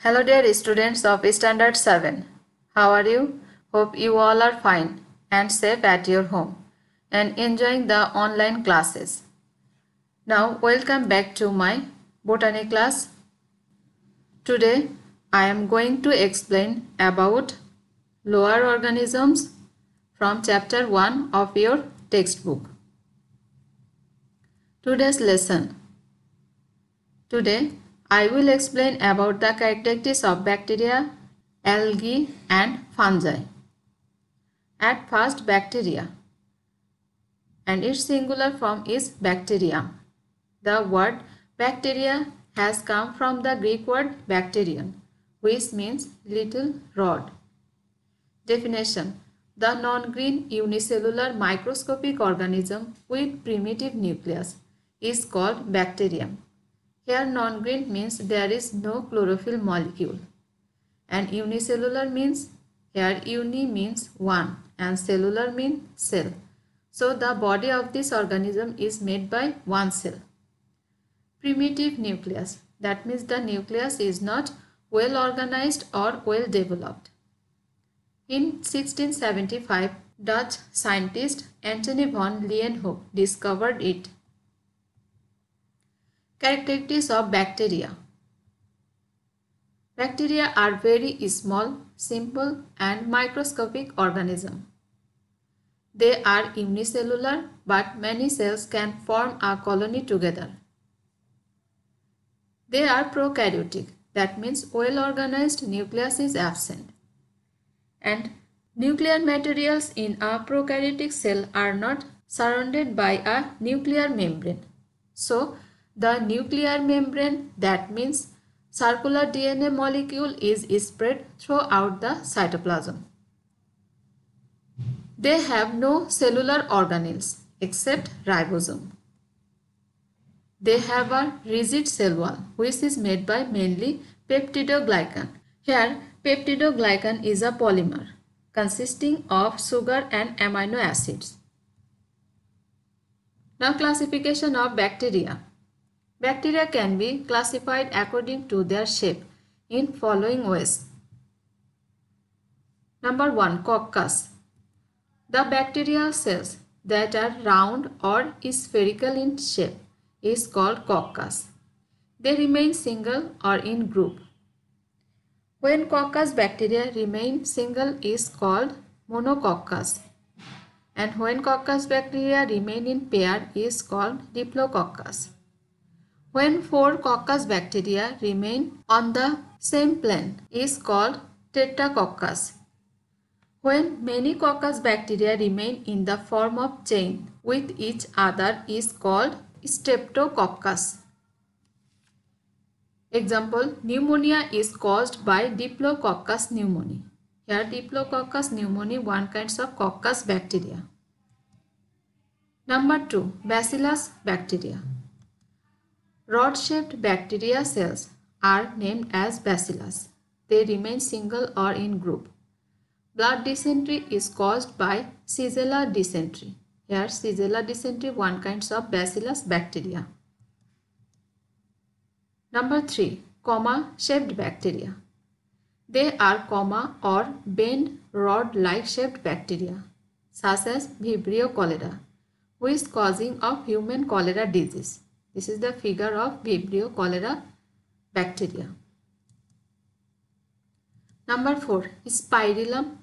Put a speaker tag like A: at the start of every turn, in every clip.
A: Hello dear students of Standard 7. How are you? Hope you all are fine and safe at your home and enjoying the online classes. Now welcome back to my botany class. Today I am going to explain about lower organisms from chapter 1 of your textbook. Today's lesson. Today I will explain about the characteristics of bacteria, algae and fungi. At first, bacteria and its singular form is bacterium. The word bacteria has come from the Greek word bacterion, which means little rod. Definition: the non-green unicellular microscopic organism with primitive nucleus is called bacterium. Here non-green means there is no chlorophyll molecule, and unicellular means here uni means one and cellular means cell. So the body of this organism is made by one cell. Primitive nucleus, that means the nucleus is not well organized or well developed. In 1675, Dutch scientist Antony van Leeuwenhoek discovered it. Characteristics of bacteria. Bacteria are very small, simple and microscopic organisms. They are unicellular, but many cells can form a colony together. They are prokaryotic, that means well-organized nucleus is absent. And nuclear materials in a prokaryotic cell are not surrounded by a nuclear membrane. So, the nuclear membrane, that means circular DNA molecule, is spread throughout the cytoplasm. They have no cellular organelles except ribosome. They have a rigid cell wall which is made by mainly peptidoglycan. Here peptidoglycan is a polymer consisting of sugar and amino acids. Now classification of bacteria. Bacteria can be classified according to their shape in following ways. Number 1. Coccus. The bacterial cells that are round or spherical in shape is called coccus. They remain single or in group. When coccus bacteria remain single is called monococcus, and when coccus bacteria remain in pair is called diplococcus. When 4 coccus bacteria remain on the same plane is called tetracoccus. When many coccus bacteria remain in the form of chain with each other is called streptococcus. Example, pneumonia is caused by Diplococcus pneumoniae. Here Diplococcus pneumoniae one kind of coccus bacteria. Number 2. Bacillus bacteria. Rod-shaped bacteria cells are named as bacillus. They remain single or in group. Blood dysentery is caused by Shigella dysentery. Here Shigella dysentery one kind of bacillus bacteria. Number 3. Comma-shaped bacteria. They are comma or bent rod-like shaped bacteria such as Vibrio cholera, which is causing of human cholera disease. This is the figure of Vibrio cholera bacteria. Number 4. Spirillum.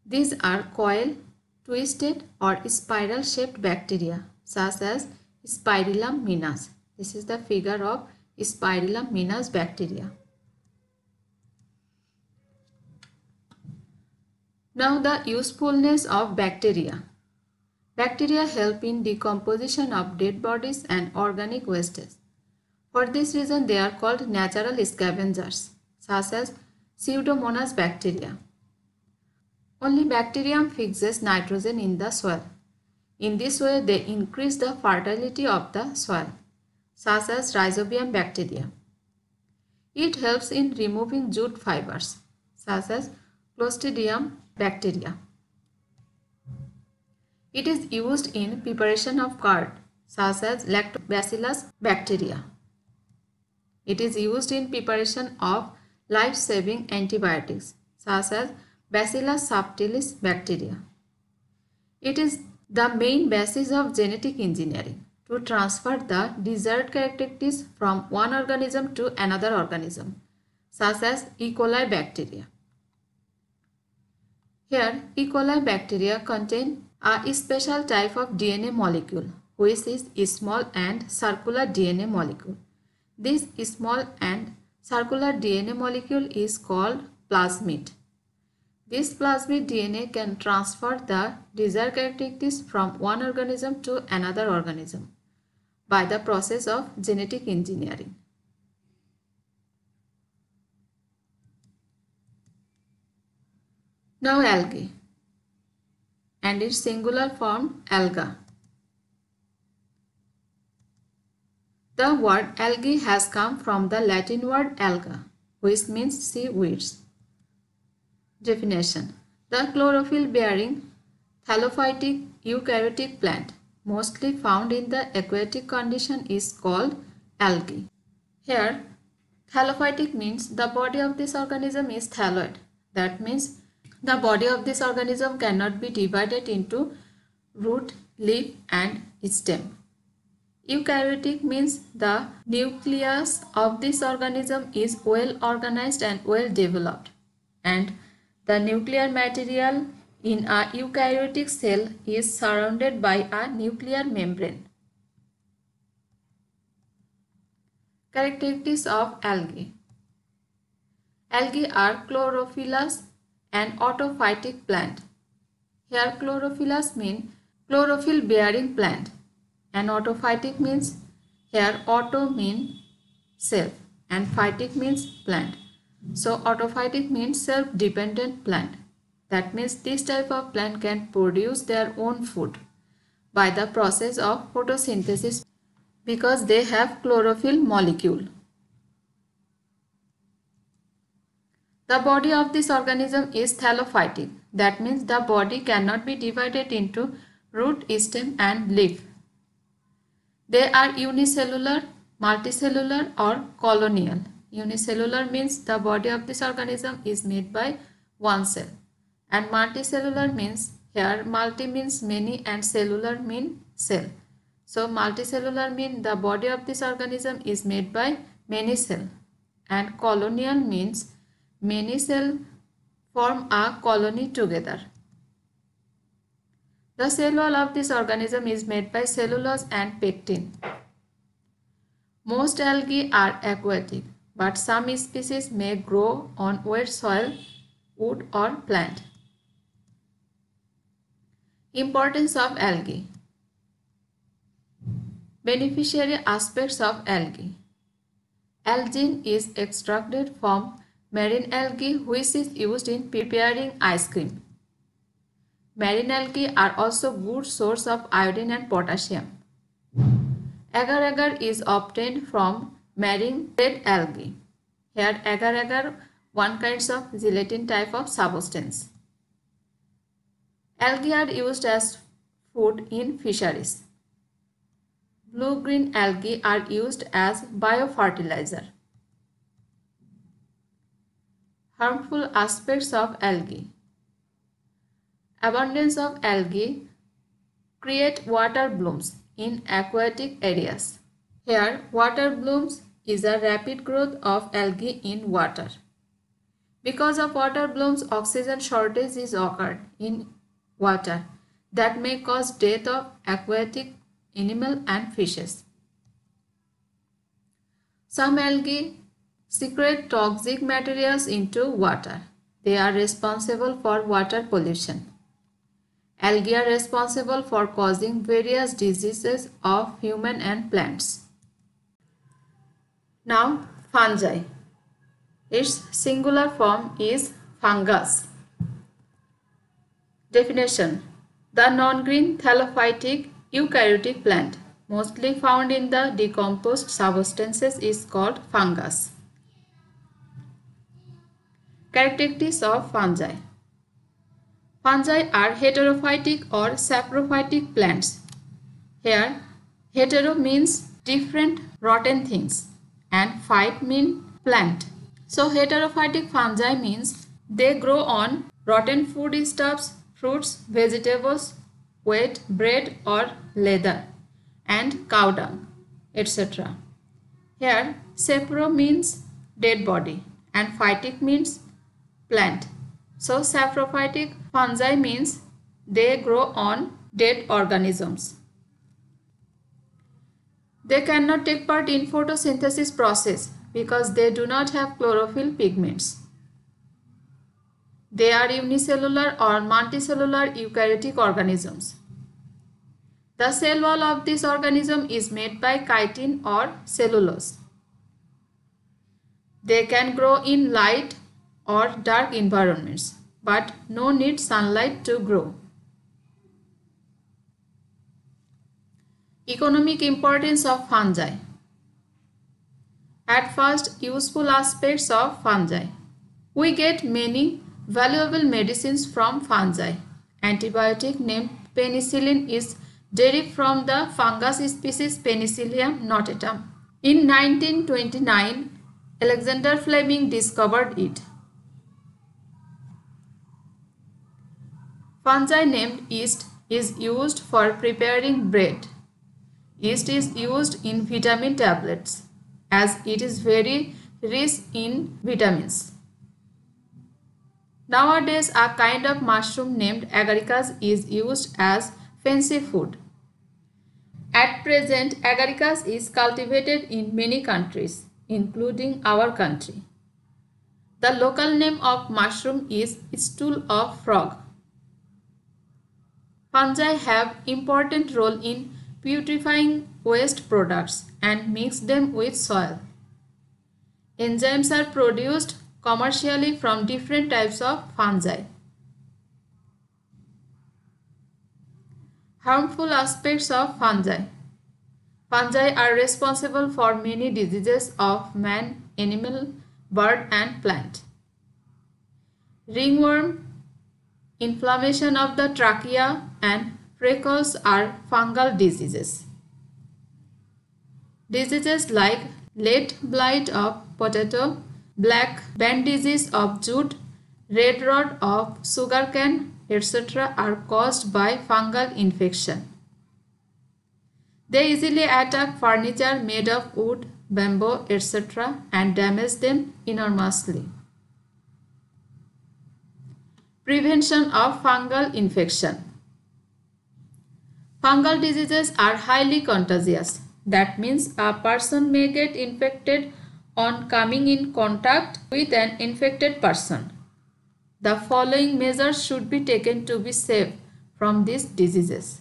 A: These are coil, twisted or spiral shaped bacteria such as Spirillum minus. This is the figure of Spirillum minus bacteria. Now the usefulness of bacteria. Bacteria help in decomposition of dead bodies and organic wastes. For this reason they are called natural scavengers such as Pseudomonas bacteria. Only bacterium fixes nitrogen in the soil. In this way they increase the fertility of the soil, such as Rhizobium bacteria. It helps in removing jute fibers, such as Clostridium bacteria. It is used in preparation of curd, such as Lactobacillus bacteria. It is used in preparation of life-saving antibiotics such as Bacillus subtilis bacteria. It is the main basis of genetic engineering to transfer the desired characteristics from one organism to another organism, such as E. coli bacteria. Here, E. coli bacteria contain a special type of DNA molecule, which is a small and circular DNA molecule. This small and circular DNA molecule is called plasmid. This plasmid DNA can transfer the desired characteristics from one organism to another organism by the process of genetic engineering. Now algae and its singular form alga. The word algae has come from the Latin word alga, which means seaweeds. Definition: the chlorophyll-bearing thallophytic eukaryotic plant, mostly found in the aquatic condition, is called algae. Here, thallophytic means the body of this organism is thalloid. That means the body of this organism cannot be divided into root, leaf and stem. Eukaryotic means the nucleus of this organism is well organized and well developed, and the nuclear material in a eukaryotic cell is surrounded by a nuclear membrane. Characteristics of algae. Algae are chlorophyllous and autophytic plant. Here chlorophyllous means chlorophyll bearing plant and autophytic means, here auto means self and phytic means plant. So autophytic means self-dependent plant. That means this type of plant can produce their own food by the process of photosynthesis because they have chlorophyll molecule. The body of this organism is thallophytic. That means the body cannot be divided into root, stem and leaf. They are unicellular, multicellular or colonial. Unicellular means the body of this organism is made by one cell, and multicellular means, here multi means many and cellular means cell. So multicellular means the body of this organism is made by many cells, and colonial means many cells form a colony together. The cell wall of this organism is made by cellulose and pectin. Most algae are aquatic, but some species may grow on wet soil, wood or plant. Importance of algae. Beneficiary aspects of algae. Algin is extracted from marine algae, which is used in preparing ice cream. Marine algae are also good source of iodine and potassium. Agar-agar is obtained from marine red algae. Here agar-agar one kind of gelatin type of substance. Algae are used as food in fisheries. Blue-green algae are used as biofertilizer. Harmful aspects of algae. Abundance of algae create water blooms in aquatic areas. Here, water blooms is a rapid growth of algae in water. Because of water blooms, oxygen shortage is occurred in water that may cause death of aquatic animal and fishes. Some algae secrete toxic materials into water. They are responsible for water pollution. Algae are responsible for causing various diseases of human and plants. Now, fungi. Its singular form is fungus. Definition: the non-green thallophytic eukaryotic plant, mostly found in the decomposed substances, is called fungus. Characteristics of fungi. Fungi are heterophytic or saprophytic plants. Here, hetero means different rotten things and phyte mean plant. So heterophytic fungi means they grow on rotten foodstuffs, fruits, vegetables, wheat, bread or leather, and cow dung, etc. Here sapro means dead body and phytic means plant. So saprophytic fungi means they grow on dead organisms. They cannot take part in photosynthesis process because they do not have chlorophyll pigments. They are unicellular or multicellular eukaryotic organisms. The cell wall of this organism is made by chitin or cellulose. They can grow in light or dark environments, but no need sunlight to grow. Economic importance of fungi. At first, useful aspects of fungi. We get many valuable medicines from fungi. Antibiotic named penicillin is derived from the fungus species Penicillium notatum. In 1929, Alexander Fleming discovered it. Fungi named yeast is used for preparing bread. Yeast is used in vitamin tablets as it is very rich in vitamins. Nowadays, a kind of mushroom named agaricus is used as fancy food. At present, agaricus is cultivated in many countries, including our country. The local name of mushroom is stool of frog. Fungi have important role in purifying waste products and mix them with soil. Enzymes are produced commercially from different types of fungi. Harmful aspects of fungi. Fungi are responsible for many diseases of man, animal, bird and plant. Ringworm, inflammation of the trachea and freckles are fungal diseases. Diseases like late blight of potato, black band disease of jute, red rot of sugarcane, etc. are caused by fungal infection. They easily attack furniture made of wood, bamboo, etc. and damage them enormously. Prevention of fungal infection. Fungal diseases are highly contagious. That means a person may get infected on coming in contact with an infected person. The following measures should be taken to be safe from these diseases.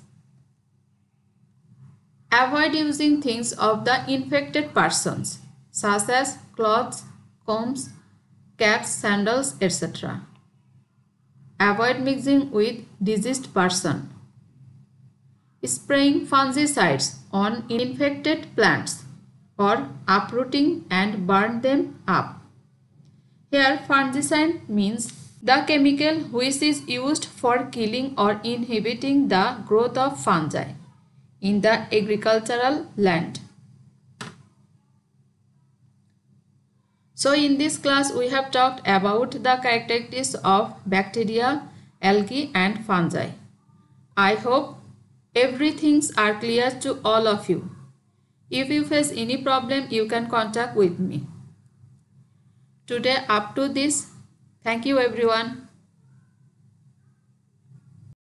A: Avoid using things of the infected persons such as clothes, combs, caps, sandals, etc. Avoid mixing with diseased person. Spraying fungicides on infected plants or uprooting and burn them up. Here fungicide means the chemical which is used for killing or inhibiting the growth of fungi in the agricultural land. So in this class we have talked about the characteristics of bacteria, algae and fungi. I hope everything are clear to all of you. If you face any problem, you can contact with me. Today up to this. Thank you everyone.